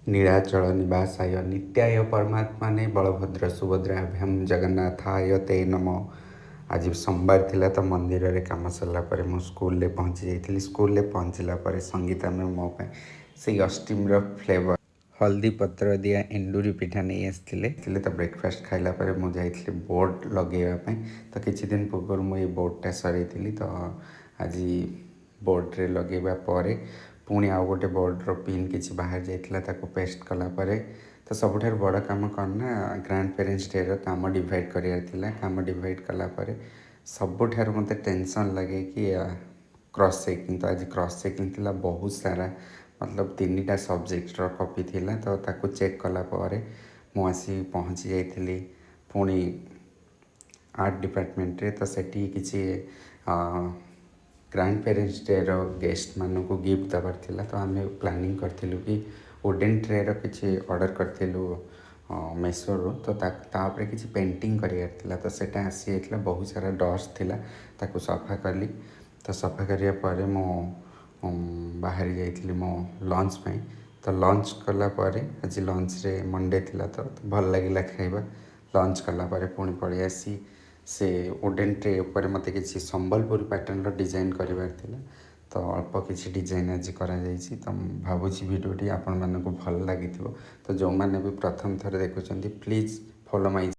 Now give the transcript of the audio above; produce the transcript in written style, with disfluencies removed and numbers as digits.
नीଳାचल निवासाय नित्याय परमात्माने बलभद्र सुभद्राभ्याम जगन्नाथाय ते नम। आज सोमवार थिला तो मंदिर रे काम सरला परे मो स्कूल पहुँची जाइली। स्कूल पहुँचला परे संगीता में मो से अष्टीम्र फ्लेवर हल्दी पत्र दिया एंडूरी पिठा नहीं आसते तो ब्रेकफास्ट खाइला परे मु जाइली बोर्ड लगेवाई। तो किछि दिन पूर्व मुझे बोर्डटा सर तो आज बोर्ड रे लगेवा परे पुणी आउ गोटे बोर्डर पिन किसी बाहर जाइला ताको पेस्ट कलापर तो सबुठ बड़ काम कौन ना ग्रांड पेरेन्ट्स डे काम डिवाइड करार काम डिवाइड कलापर सबुठ मत टेंशन लगे कि क्रॉस चेकिंग। तो आज क्रॉस चेकिंग थिला बहुत सारा मतलब 3टा सब्जेक्टर कॉपी थिला तो ताको चेक कलापर मुझे पहुँची जाइली पुणी आर्ट डिपार्टमेंट रे। तो सेठी किसी ग्रांड पेरेन्ट्स डे गेस्ट मानू को गिफ्ट देवार थिला तो आम प्लानिंग करूँ कि वुडेन ट्रे किसी ऑर्डर करूँ मेसो रू। तो तापर किसी पेंटिंग करार तो सेटा आसी जाइला बहुत सारा डस्ट थिला ताको सफा कली। तो सफा करिया परे मो बाहरी जाइली मो लंच पे। तो लंच कलापर आज लंच रे मंडे थिला तो भल लगिला खाइबा। लंच कलापर पुणी पलि आसी से वुडेन ट्रे उपर मत किसी संबलपुर पैटर्न डिजाइन करार थिला तो अल्प किसी डिजाइन आज करा जाइछि। तो भावुँ भिडियोटी आपण मानक भल लगी। तो जो मैंने भी प्रथम थर देखुं प्लीज फॉलो माय